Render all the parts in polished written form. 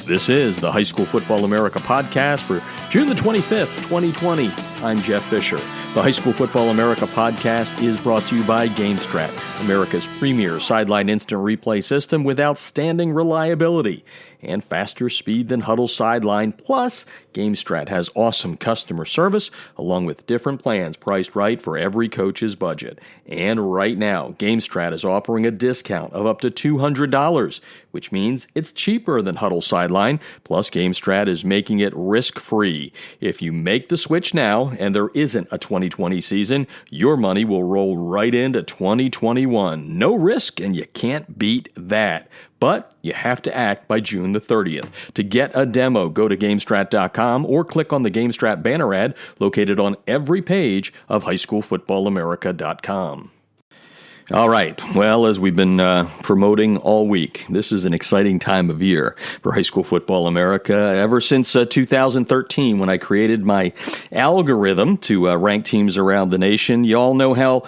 This is the High School Football America podcast for June the 25th, 2020. I'm Jeff Fisher. The High School Football America podcast is brought to you by GameStrat, America's premier sideline instant replay system with outstanding reliability and faster speed than Huddle's sideline. Plus, GameStrat has awesome customer service along with different plans priced right for every coach's budget. And right now, GameStrat is offering a discount of up to $200, which means it's cheaper than Huddle's sideline. Plus, GameStrat is making it risk-free. If you make the switch now and there isn't a 2020 season, your money will roll right into 2021. No risk, and you can't beat that. But you have to act by June the 30th. To get a demo, go to GameStrat.com or click on the GameStrat banner ad located on every page of HighSchoolFootballAmerica.com. All right. Well, as we've been promoting all week, this is an exciting time of year for High School Football America. Ever since 2013, when I created my algorithm to rank teams around the nation, you all know how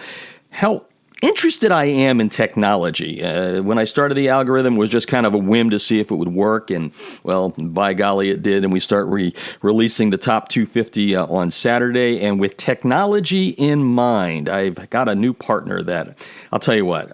interested I am in technology. When I started the algorithm, it was just kind of a whim to see if it would work, and, well, by golly, it did, and we start releasing the top 250 on Saturday, and with technology in mind, I've got a new partner that, I'll tell you what,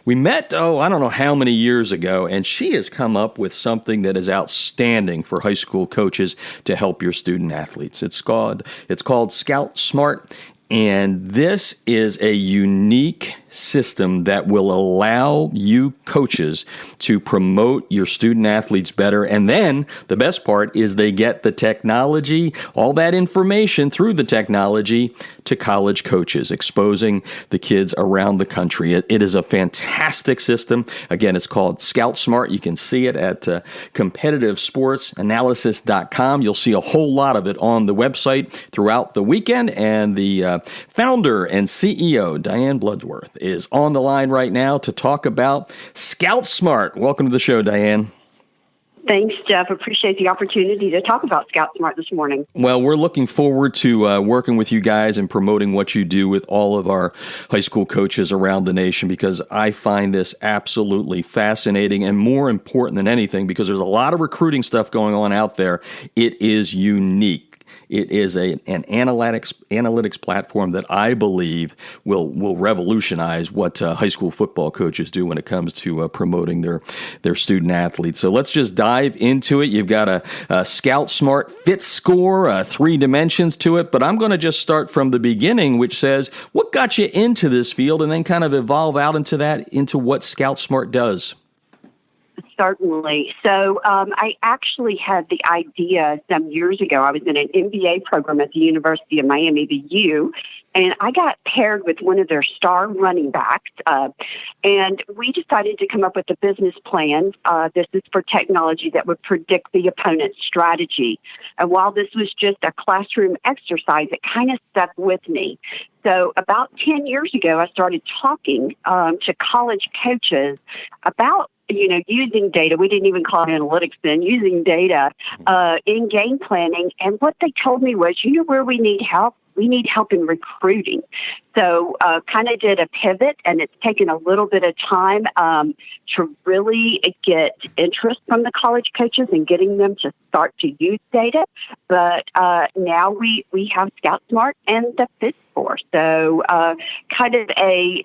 we met, I don't know how many years ago, and she has come up with something that is outstanding for high school coaches to help your student athletes. It's called scoutSMART. And this is a unique system that will allow you coaches to promote your student athletes better. And then the best part is they get the technology, all that information through the technology to college coaches, exposing the kids around the country. It is a fantastic system. Again, it's called scoutSMART. You can see it at competitivesportsanalysis.com. You'll see a whole lot of it on the website throughout the weekend. And the founder and CEO, Diane Bloodworth, is on the line right now to talk about scoutSMART. Welcome to the show, Diane. Thanks, Jeff. Appreciate the opportunity to talk about scoutSMART this morning. Well, we're looking forward to working with you guys and promoting what you do with all of our high school coaches around the nation, because I find this absolutely fascinating and more important than anything, because there's a lot of recruiting stuff going on out there. It is unique. It is an analytics platform that I believe will revolutionize what high school football coaches do when it comes to promoting their student athletes. So let's just dive into it. You've got a scoutSMART Fit Score, 3 dimensions to it, but I'm going to just start from the beginning, which says, what got you into this field, and then kind of evolve out into what scoutSMART does. Certainly. So I actually had the idea some years ago. I was in an MBA program at the University of Miami, the U, and I got paired with one of their star running backs, and we decided to come up with a business plan. This is for technology that would predict the opponent's strategy. And while this was just a classroom exercise, it kind of stuck with me. So about 10 years ago, I started talking to college coaches about using data. We didn't even call it analytics then, using data in game planning. And what they told me was, where we need help? We need help in recruiting. So kind of did a pivot, and it's taken a little bit of time to really get interest from the college coaches and getting them to start to use data. But now we have scoutSMART and the Fit Score. So kind of a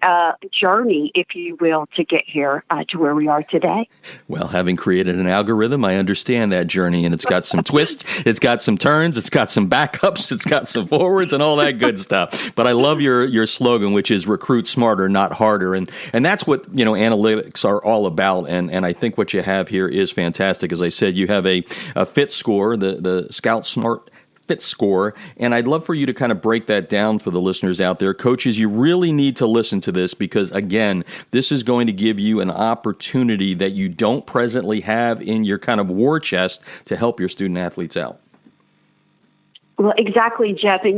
journey, if you will, to get here to where we are today. Well, having created an algorithm, I understand that journey, and it's got some twists, it's got some turns, it's got some backups, it's got some forwards and all that good stuff. But I love your slogan, which is recruit smarter, not harder. And that's what, analytics are all about. And I think what you have here is fantastic. As I said, you have a Fit Score, the scoutSMART Fit Score, and I'd love for you to kind of break that down for the listeners out there. Coaches, you really need to listen to this, because, again, this is going to give you an opportunity that you don't presently have in your kind of war chest to help your student athletes out. Well, exactly, Jeff. And,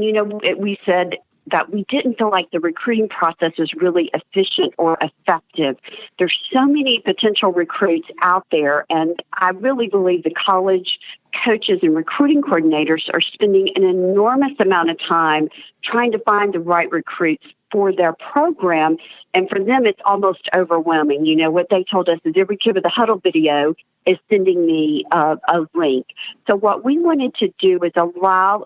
we said that we didn't feel like the recruiting process was really efficient or effective. There's so many potential recruits out there, and I really believe the college coaches and recruiting coordinators are spending an enormous amount of time trying to find the right recruits for their program. And for them, it's almost overwhelming. You know, what they told us is every kid with a huddle video is sending me a link. So what we wanted to do is allow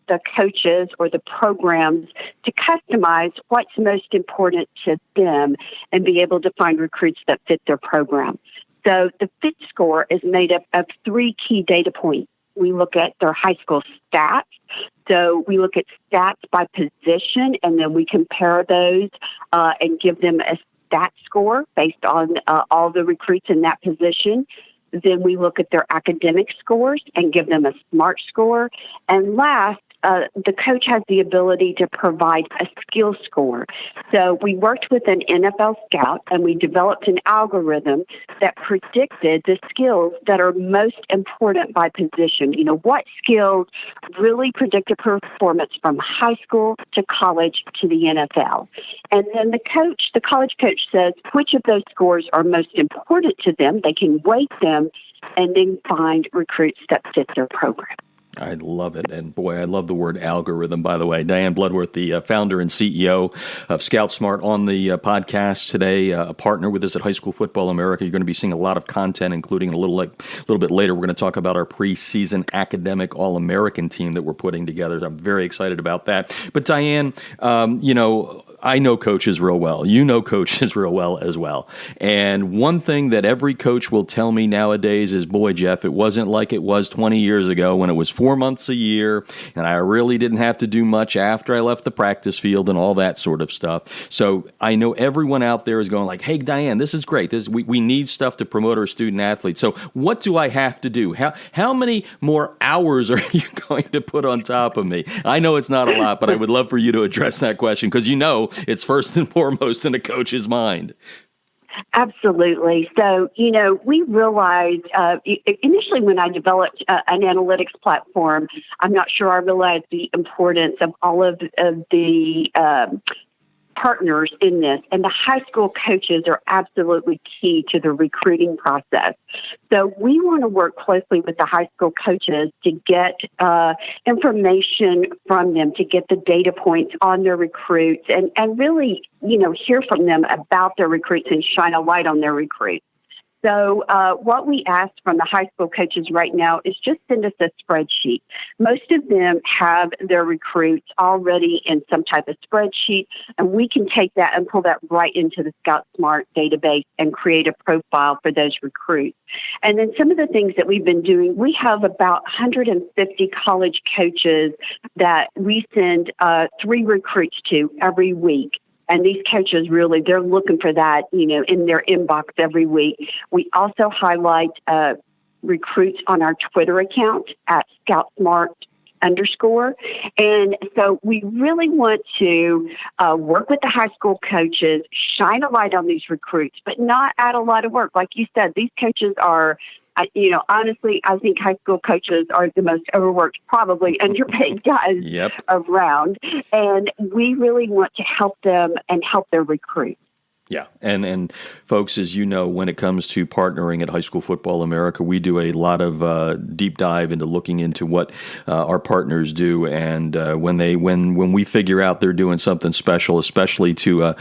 the coaches or the programs to customize what's most important to them and be able to find recruits that fit their program. So the FIT score is made up of 3 key data points. We look at their high school stats. So we look at stats by position, and then we compare those and give them a stat score based on all the recruits in that position. Then we look at their academic scores and give them a SMART score. And last, the coach has the ability to provide a skill score. So we worked with an NFL scout, and we developed an algorithm that predicted the skills that are most important by position. You know, what skills really predict a performance from high school to college to the NFL. And then the college coach says which of those scores are most important to them. They can weight them and then find recruits that fit their program. I love it. And boy, I love the word algorithm, by the way. Diane Bloodworth, the founder and CEO of scoutSMART, on the podcast today, a partner with us at High School Football America. You're going to be seeing a lot of content, including a little bit later. We're going to talk about our preseason academic All-American team that we're putting together. I'm very excited about that. But Diane, I know coaches real well. You know coaches real well as well. And one thing that every coach will tell me nowadays is, boy, Jeff, it wasn't like it was 20 years ago when it was 4 months a year, and I really didn't have to do much after I left the practice field and all that sort of stuff. So I know everyone out there is going like, hey, Diane, this is great. We need stuff to promote our student athletes. So what do I have to do? How many more hours are you going to put on top of me? I know it's not a lot, but I would love for you to address that question because you know it's first and foremost in a coach's mind. Absolutely. So, we realized initially when I developed an analytics platform, I'm not sure I realized the importance of all of the partners in this. And the high school coaches are absolutely key to the recruiting process. So we want to work closely with the high school coaches to get information from them, to get the data points on their recruits and really, hear from them about their recruits and shine a light on their recruits. So what we ask from the high school coaches right now is just send us a spreadsheet. Most of them have their recruits already in some type of spreadsheet, and we can take that and pull that right into the scoutSMART database and create a profile for those recruits. And then some of the things that we've been doing, we have about 150 college coaches that we send 3 recruits to every week. And these coaches really, they're looking for that, in their inbox every week. We also highlight recruits on our Twitter account at scoutSMART_. And so we really want to work with the high school coaches, shine a light on these recruits, but not add a lot of work. Like you said, these coaches are, honestly, I think high school coaches are the most overworked, probably underpaid guys around. And we really want to help them and help their recruits. Yeah, and folks, as you know, when it comes to partnering at High School Football America, we do a lot of deep dive into looking into what our partners do, and when we figure out they're doing something special, especially to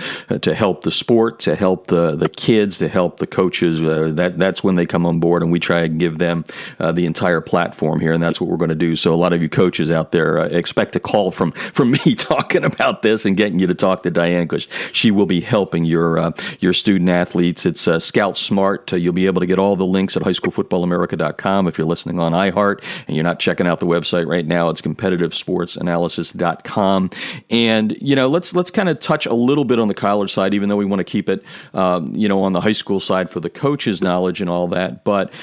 help the sport, to help the kids, to help the coaches, that's when they come on board, and we try and give them the entire platform here, and that's what we're going to do. So a lot of you coaches out there expect a call from me talking about this and getting you to talk to Diane because she will be helping your student athletes. It's scoutSMART. You'll be able to get all the links at highschoolfootballamerica.com. If you're listening on iHeart and you're not checking out the website right now, it's competitivesportsanalysis.com. And, let's kind of touch a little bit on the college side, even though we want to keep it, on the high school side for the coaches' knowledge and all that. But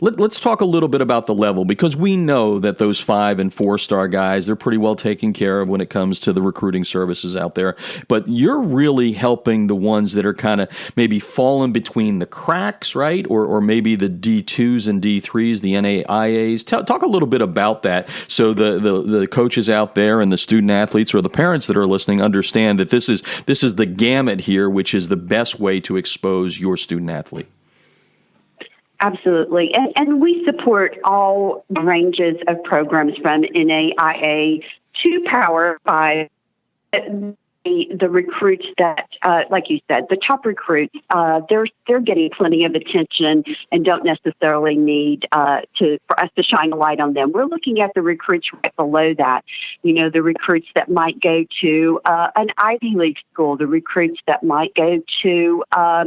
let's talk a little bit about the level, because we know that those 5- and 4-star guys, they're pretty well taken care of when it comes to the recruiting services out there. But you're really helping the ones that are kind of maybe falling between the cracks, right? Or maybe the D2s and D3s, the NAIAs. Talk a little bit about that so the coaches out there and the student athletes or the parents that are listening understand that this is the gamut here, which is the best way to expose your student athlete. Absolutely. And we support all ranges of programs from NAIA to Power 5. the recruits that, like you said, the top recruits, they're getting plenty of attention and don't necessarily need for us to shine a light on them. We're looking at the recruits right below that. The recruits that might go to an Ivy League school, the recruits that might go to a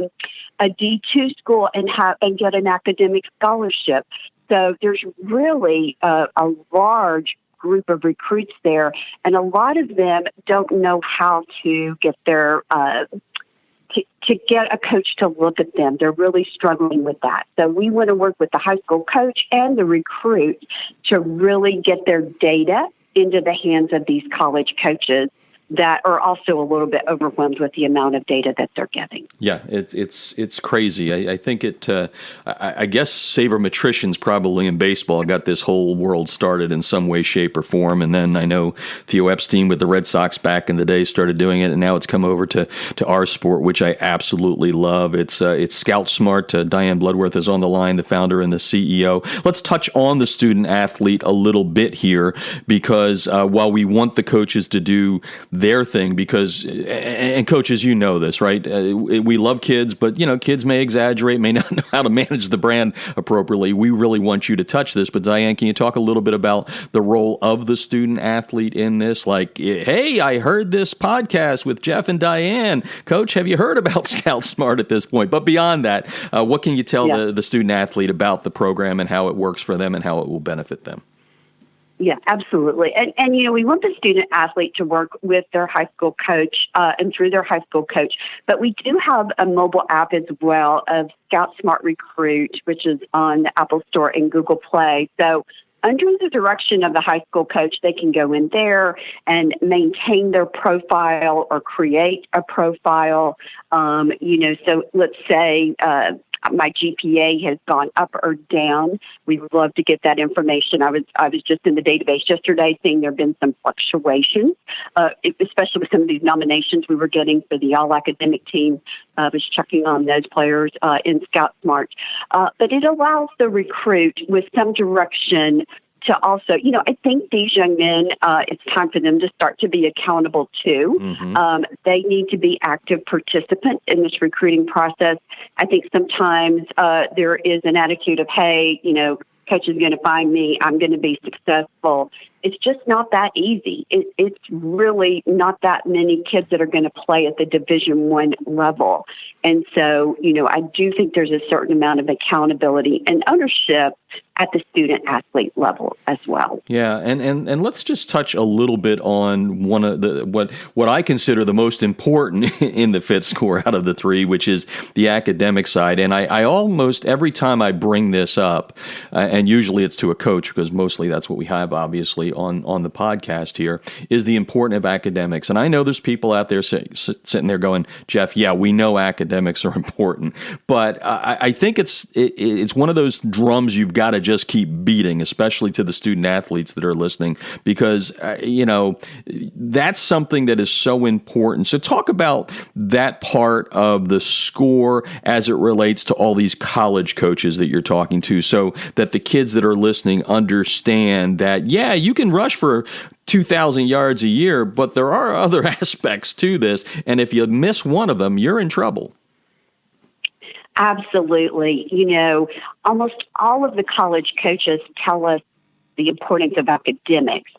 D2 school and get an academic scholarship. So there's really a large group of recruits there, and a lot of them don't know how to get their to get a coach to look at them. They're really struggling with that. So we want to work with the high school coach and the recruit to really get their data into the hands of these college coaches that are also a little bit overwhelmed with the amount of data that they're getting. Yeah, it's crazy. I think I guess sabermetricians probably in baseball got this whole world started in some way, shape, or form. And then I know Theo Epstein with the Red Sox back in the day started doing it, and now it's come over to our sport, which I absolutely love. It's scoutSMART. Diane Bloodworth is on the line, the founder and the CEO. Let's touch on the student athlete a little bit here, because while we want the coaches to do their thing, because, and coaches, you know this, right? We love kids, but, kids may exaggerate, may not know how to manage the brand appropriately. We really want you to touch this. But Diane, can you talk a little bit about the role of the student athlete in this? Like, hey, I heard this podcast with Jeff and Diane. Coach, have you heard about scoutSMART at this point? But beyond that, what can you tell the student athlete about the program and how it works for them and how it will benefit them? Yeah, absolutely. And we want the student athlete to work with their high school coach and through their high school coach. But we do have a mobile app as well of scoutSMART Recruit, which is on the Apple Store and Google Play. So under the direction of the high school coach, they can go in there and maintain their profile or create a profile. So let's say my GPA has gone up or down. We would love to get that information. I was just in the database yesterday seeing there have been some fluctuations, especially with some of these nominations we were getting for the all-academic team. I was checking on those players in scoutSMART. But it allows the recruit with some direction to also, I think these young men, it's time for them to start to be accountable too. Mm-hmm. They need to be active participants in this recruiting process. I think sometimes there is an attitude of, hey, coach is going to find me, I'm going to be successful. It's just not that easy. It's really not that many kids that are going to play at the Division I level. And so, I do think there's a certain amount of accountability and ownership at the student athlete level as well. Yeah, and let's just touch a little bit on one of the what I consider the most important in the FIT score out of the three, which is the academic side. And I almost every time I bring this up, and usually it's to a coach because mostly that's what we have, obviously, on the podcast here, is the importance of academics. And I know there's people out there sitting there going, Jeff, yeah, we know academics are important, but I think it's one of those drums you've got to just keep beating, especially to the student athletes that are listening, because, that's something that is so important. So talk about that part of the score as it relates to all these college coaches that you're talking to, so that the kids that are listening understand that, yeah, you can rush for 2,000 yards a year, but there are other aspects to this. And if you miss one of them, you're in trouble. Absolutely. Almost all of the college coaches tell us the importance of academics.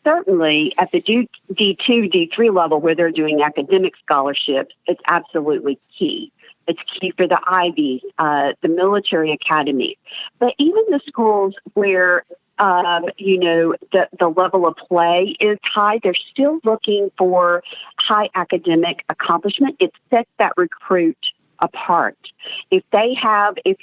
Certainly at the D2, D3 level where they're doing academic scholarships, it's absolutely key. It's key for the Ivies, the military academies. But even the schools where the level of play is high, they're still looking for high academic accomplishment. It sets that recruit apart. If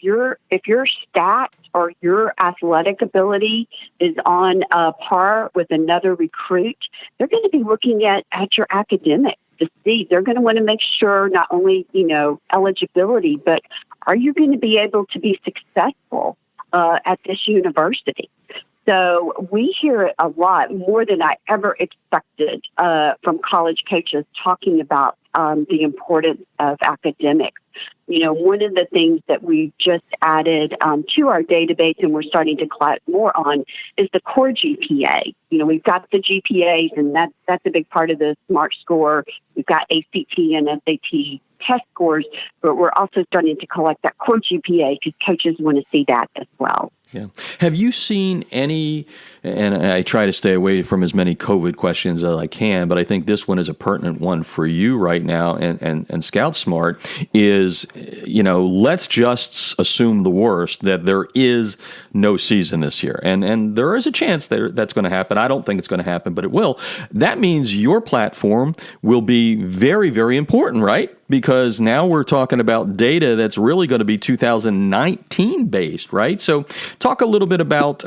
your stats or your athletic ability is on par with another recruit, they're going to be looking at your academics to see. They're going to want to make sure not only, eligibility, but are you going to be able to be successful at this university? So we hear it a lot, more than I ever expected, from college coaches talking about the importance of academics. One of the things that we just added to our database and we're starting to collect more on is the core GPA. We've got the GPAs, and that's a big part of the SMART score. We've got ACT and SAT test scores, but we're also starting to collect that core GPA because coaches want to see that as well. Yeah. Have you seen any, and I try to stay away from as many COVID questions as I can, but I think this one is a pertinent one for you right now, and scoutSMART is, let's just assume the worst, that there is no season this year. And there is a chance that's going to happen. I don't think it's going to happen, but it will. That means your platform will be very, very important, right? Because now we're talking about data that's really going to be 2019 based, right? So talk a little bit about,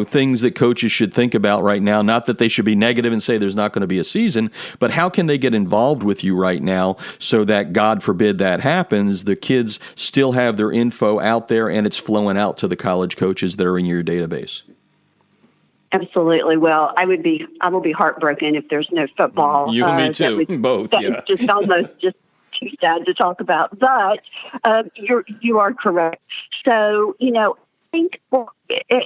things that coaches should think about right now. Not that they should be negative and say there's not going to be a season, but how can they get involved with you right now so that, God forbid that happens, the kids still have their info out there and it's flowing out to the college coaches that are in your database? Absolutely. Well, I will be heartbroken if there's no football. You and me too. Both. Yeah. Just almost just too sad to talk about. But you are correct. So I think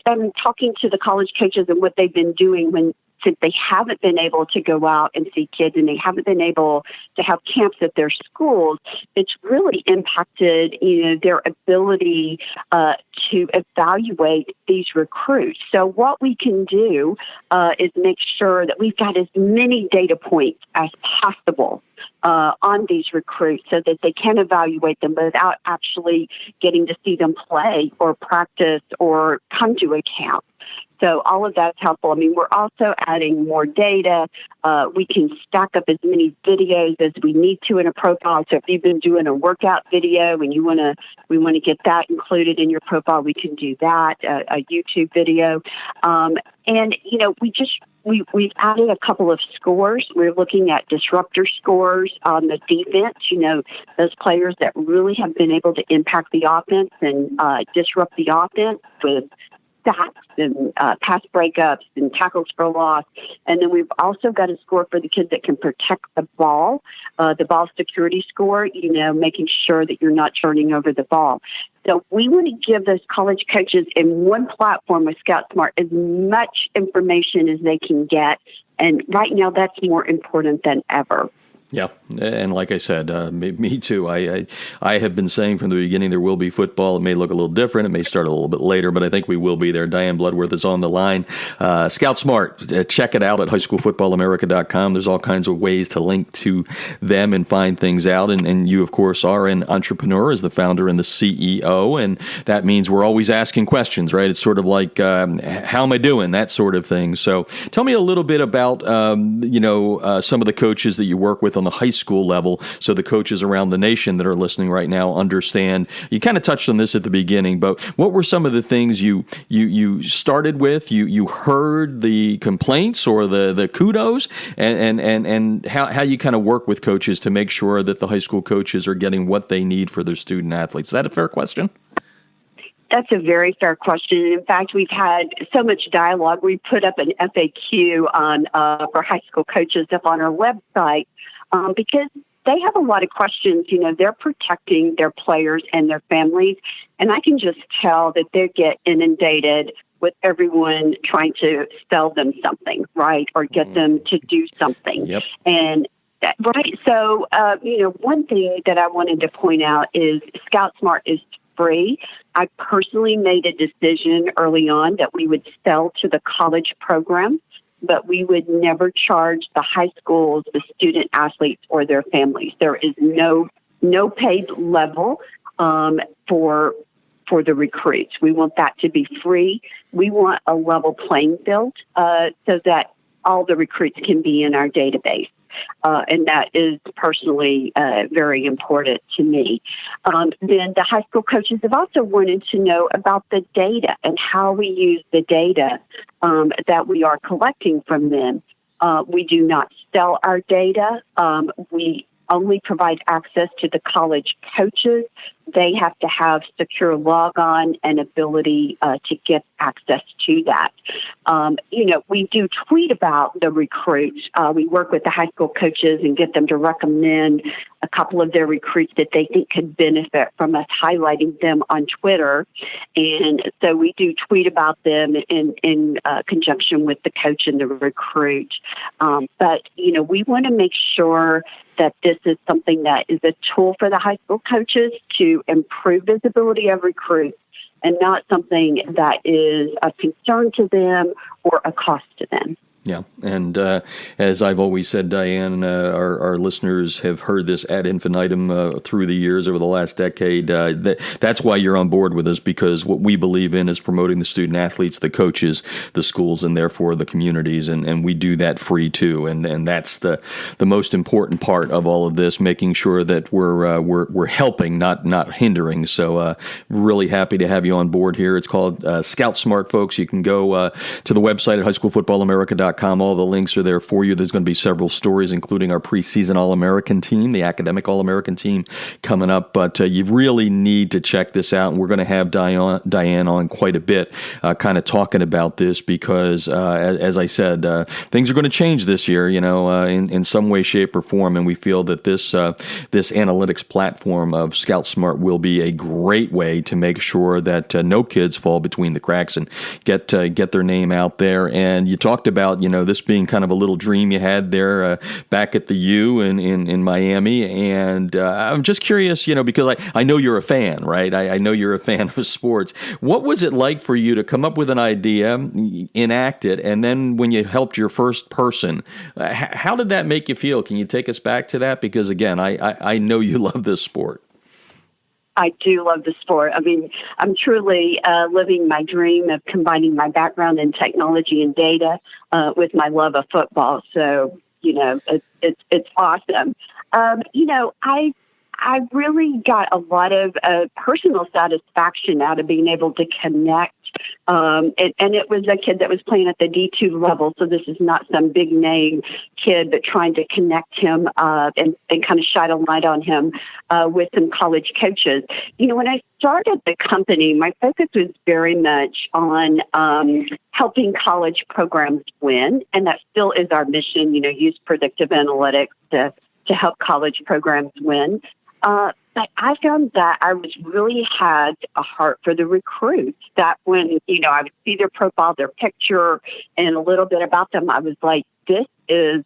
I'm talking to the college coaches and what they've been doing since they haven't been able to go out and see kids and they haven't been able to have camps at their schools. It's really impacted, their ability to evaluate these recruits. So what we can do is make sure that we've got as many data points as possible on these recruits so that they can evaluate them without actually getting to see them play or practice or come to a camp. So all of that's helpful. I mean, we're also adding more data. We can stack up as many videos as we need to in a profile. So if you've been doing a workout video and we want to get that included in your profile, we can do that, a YouTube video. We've added a couple of scores. We're looking at disruptor scores on the defense, those players that really have been able to impact the offense and disrupt the offense with sacks and pass breakups and tackles for loss. And then we've also got a score for the kids that can protect the ball security score, making sure that you're not turning over the ball. So we want to give those college coaches in one platform with scoutSMART as much information as they can get. And right now that's more important than ever. Yeah, and like I said, me too. I have been saying from the beginning there will be football. It may look a little different. It may start a little bit later, but I think we will be there. Diane Bloodworth is on the line. scoutSMART, check it out at highschoolfootballamerica.com. There's all kinds of ways to link to them and find things out. And you, of course, are an entrepreneur as the founder and the CEO, and that means we're always asking questions, right? It's sort of like, how am I doing? That sort of thing. So tell me a little bit about, some of the coaches that you work with on the high school level, so the coaches around the nation that are listening right now understand. You kind of touched on this at the beginning, but what were some of the things you started with? You heard the complaints or the kudos, and how you kind of work with coaches to make sure that the high school coaches are getting what they need for their student athletes. Is that a fair question? That's a very fair question. In fact, we've had so much dialogue. We put up an FAQ for high school coaches up on our website because they have a lot of questions. They're protecting their players and their families, and I can just tell that they get inundated with everyone trying to sell them something, right, or get them to do something. Yep. And right. So, one thing that I wanted to point out is scoutSMART is free. I personally made a decision early on that we would sell to the college program, but we would never charge the high schools, the student athletes, or their families. There is no paid level for the recruits. We want that to be free. We want a level playing field so that all the recruits can be in our database. And that is personally very important to me. Then the high school coaches have also wanted to know about the data and how we use the data that we are collecting from them. We do not sell our data. We only provide access to the college coaches. They have to have secure logon and ability to get access to that. We do tweet about the recruits. We work with the high school coaches and get them to recommend a couple of their recruits that they think could benefit from us highlighting them on Twitter. And so we do tweet about them in conjunction with the coach and the recruit. But we want to make sure that this is something that is a tool for the high school coaches to improve visibility of recruits and not something that is a concern to them or a cost to them. Yeah, and as I've always said, Diane, our listeners have heard this ad infinitum through the years over the last decade. That's why you're on board with us, because what we believe in is promoting the student athletes, the coaches, the schools, and therefore the communities, and we do that free too. And that's the most important part of all of this, making sure that we're helping, not hindering. So really happy to have you on board here. It's called scoutSMART, folks. You can go to the website at highschoolfootballamerica.com. All the links are there for you. There's going to be several stories, including our preseason All-American team, the academic All-American team coming up. But you really need to check this out. And we're going to have Diane on quite a bit kind of talking about this because, as I said, things are going to change this year, in some way, shape, or form. And we feel that this analytics platform of scoutSMART will be a great way to make sure that no kids fall between the cracks and get their name out there. And you talked about this being kind of a little dream you had there back at the U in Miami. And I'm just curious, because I know you're a fan, right? I know you're a fan of sports. What was it like for you to come up with an idea, enact it, and then when you helped your first person, how did that make you feel? Can you take us back to that? Because, again, I know you love this sport. I do love the sport. I mean, I'm truly living my dream of combining my background in technology and data with my love of football. So, it's awesome. I really got a lot of personal satisfaction out of being able to connect. And it was a kid that was playing at the D2 level, so this is not some big name kid, but trying to connect him and kind of shine a light on him with some college coaches. When I started the company, my focus was very much on helping college programs win, and that still is our mission, use predictive analytics to help college programs win. But I found that I really had a heart for the recruits, that when, I would see their profile, their picture, and a little bit about them, I was like, this is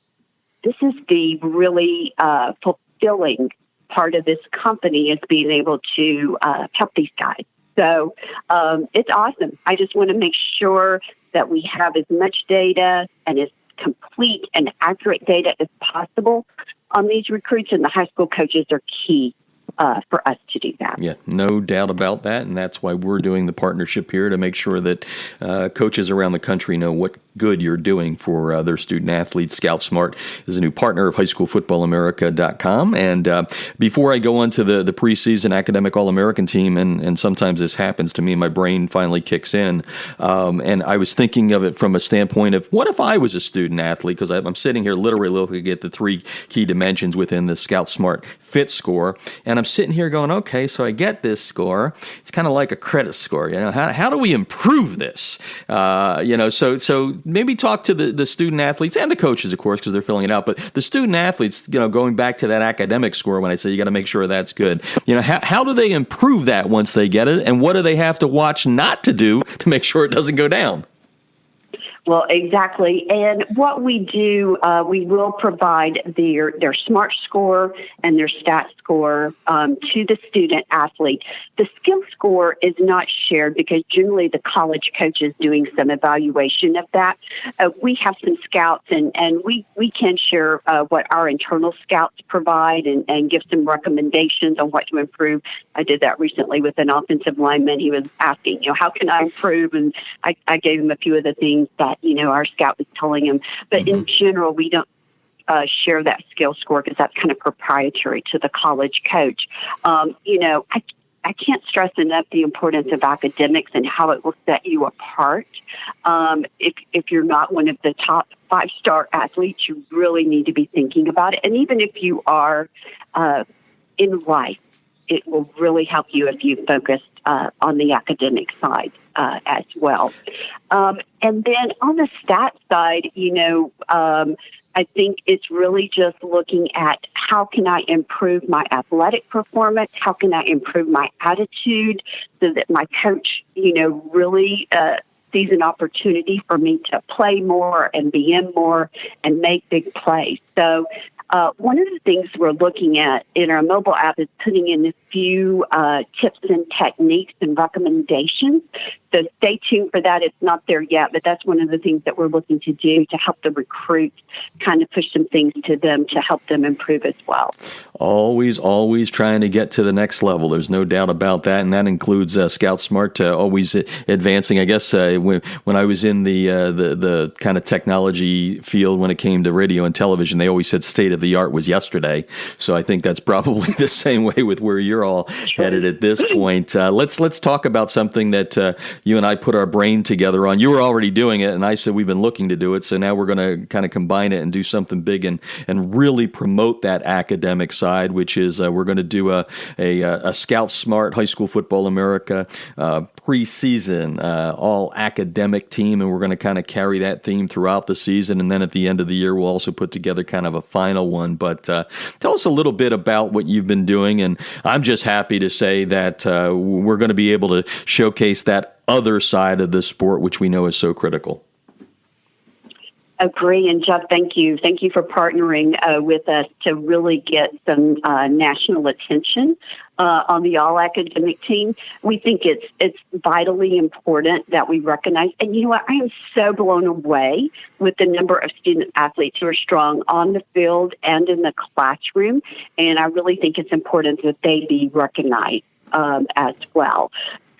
the really fulfilling part of this company, is being able to help these guys. So it's awesome. I just want to make sure that we have as much data and as complete and accurate data as possible on these recruits, and the high school coaches are key for us to do that. Yeah, no doubt about that, and that's why we're doing the partnership here, to make sure that coaches around the country know what good you're doing for their student athletes. scoutSMART is a new partner of highschoolfootballamerica.com. And before I go on to the preseason academic All-American team, and sometimes this happens to me, my brain finally kicks in, and I was thinking of it from a standpoint of, what if I was a student athlete? Because I'm sitting here literally looking at the three key dimensions within the scoutSMART fit score, and I'm sitting here going, okay, so I get this score. It's kind of like a credit score. How do we improve this? So maybe talk to the student athletes and the coaches, of course, because they're filling it out. But the student athletes, going back to that academic score, when I say you got to make sure that's good, how do they improve that once they get it? And what do they have to watch not to do to make sure it doesn't go down? Well, exactly. And what we do, we will provide their SMART score and their stat score to the student athlete. The skill score is not shared because generally the college coach is doing some evaluation of that. We have some scouts, and we can share what our internal scouts provide and give some recommendations on what to improve. I did that recently with an offensive lineman. He was asking, how can I improve? And I gave him a few of the things that, our scout was telling him. But in general, we don't share that skill score because that's kind of proprietary to the college coach. I can't stress enough the importance of academics and how it will set you apart. If you're not one of the top 5-star athletes, you really need to be thinking about it. And even if you are in life, it will really help you if you focus on the academic side as well. And then on the stats side, I think it's really just looking at how can I improve my athletic performance? How can I improve my attitude so that my coach, really sees an opportunity for me to play more and be in more and make big plays. So one of the things we're looking at in our mobile app is putting in a few tips and techniques and recommendations. So stay tuned for that. It's not there yet, but that's one of the things that we're looking to do to help the recruits, kind of push some things to them to help them improve as well. Always trying to get to the next level. There's no doubt about that, and that includes scoutSMART, always advancing. I guess when I was in the kind of technology field when it came to radio and television, they always said state of the art was yesterday. So I think that's probably the same way with where you're all headed at this point. Let's talk about something that you and I put our brain together on. You were already doing it, and I said we've been looking to do it. So now we're going to kind of combine it and do something big and really promote that academic side, which is we're going to do a scoutSMART High School Football America preseason all academic team, and we're going to kind of carry that theme throughout the season. And then at the end of the year, we'll also put together kind of a final one. But tell us a little bit about what you've been doing. And I'm just happy to say that we're going to be able to showcase that other side of the sport, which we know is so critical. Agree. And Jeff, thank you. Thank you for partnering with us to really get some national attention on the all-academic team. We think it's vitally important that we recognize. And you know what? I am so blown away with the number of student athletes who are strong on the field and in the classroom. And I really think it's important that they be recognized as well.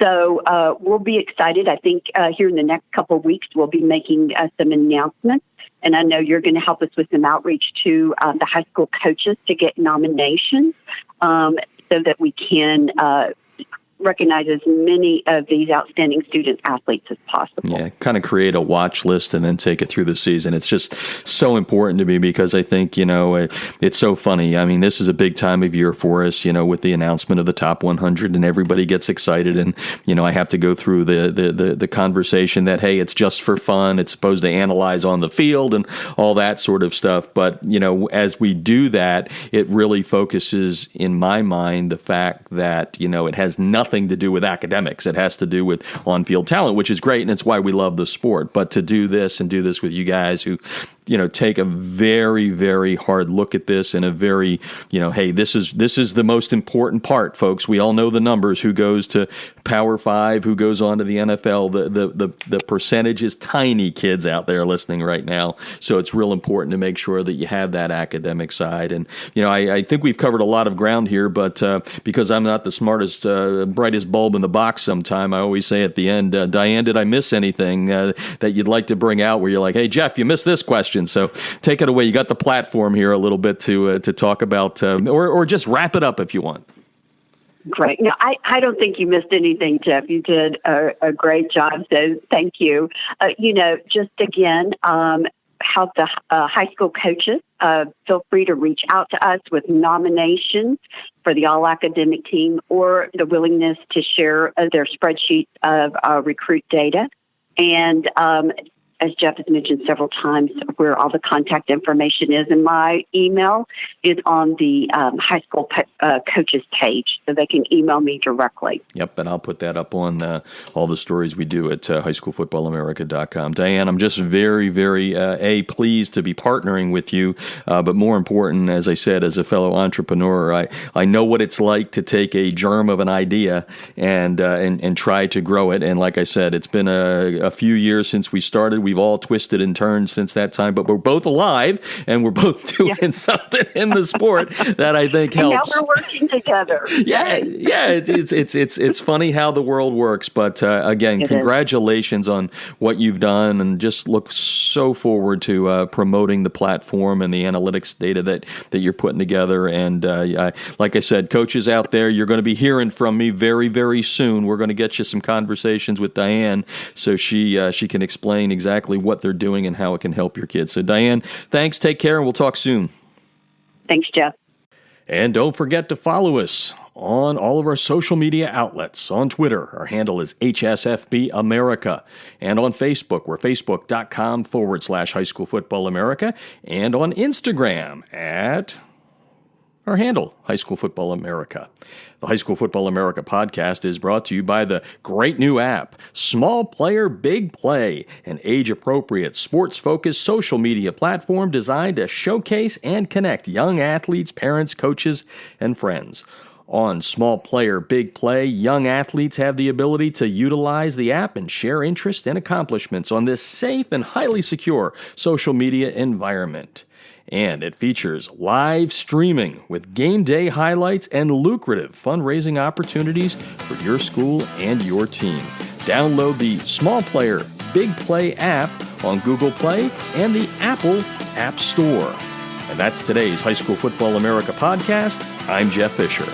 So we'll be excited. I think here in the next couple of weeks, we'll be making some announcements. And I know you're going to help us with some outreach to the high school coaches to get nominations so that we can recognize as many of these outstanding student athletes as possible. Yeah, kind of create a watch list and then take it through the season. It's just so important to me because I think, it's so funny. I mean, this is a big time of year for us, with the announcement of the top 100 and everybody gets excited. And, I have to go through the conversation that, hey, it's just for fun. It's supposed to analyze on the field and all that sort of stuff. But, as we do that, it really focuses in my mind the fact that, it has nothing to do with academics. It has to do with on-field talent, which is great, and it's why we love the sport. But to do this with you guys who, take a very, very hard look at this and a very, hey, this is the most important part, folks. We all know the numbers, who goes to Power 5, who goes on to the NFL. The percentage is tiny, kids out there listening right now. So it's real important to make sure that you have that academic side. And, I think we've covered a lot of ground here, but because I'm not the smartest, brightest bulb in the box sometime, I always say at the end, Diane, did I miss anything that you'd like to bring out where you're like, hey, Jeff, you missed this question. So take it away. You got the platform here a little bit to talk about, or just wrap it up if you want. Great. No, I don't think you missed anything, Jeff. You did a great job. So thank you. Just again, help the high school coaches. Feel free to reach out to us with nominations for the all-academic team or the willingness to share their spreadsheet of recruit data. And as Jeff has mentioned several times, where all the contact information is, and my email is on the high school coaches page, so they can email me directly. Yep, and I'll put that up on all the stories we do at highschoolfootballamerica.com. Diane, I'm just very, very pleased to be partnering with you, but more important, as I said, as a fellow entrepreneur, I know what it's like to take a germ of an idea and try to grow it. And like I said, it's been a few years since we started. We've all twisted and turned since that time, but we're both alive and we're both doing something in the sport that I think helps. And now we're working together. Yeah. It's funny how the world works, but again, congratulations on what you've done, and just look so forward to promoting the platform and the analytics data that you're putting together. And like I said, coaches out there, you're going to be hearing from me very, very soon. We're going to get you some conversations with Diane so she can explain exactly exactly what they're doing and how it can help your kids. So, Diane, thanks. Take care, and we'll talk soon. Thanks, Jeff. And don't forget to follow us on all of our social media outlets. On Twitter, our handle is HSFB America. And on Facebook, we're facebook.com/High School Football America. And on Instagram at our handle, High School Football America. The High School Football America podcast is brought to you by the great new app, Small Player, Big Play, an age-appropriate, sports-focused social media platform designed to showcase and connect young athletes, parents, coaches, and friends. On Small Player, Big Play, young athletes have the ability to utilize the app and share interests and accomplishments on this safe and highly secure social media environment. And it features live streaming with game day highlights and lucrative fundraising opportunities for your school and your team. Download the Small Player, Big Play app on Google Play and the Apple App Store. And that's today's High School Football America podcast. I'm Jeff Fisher.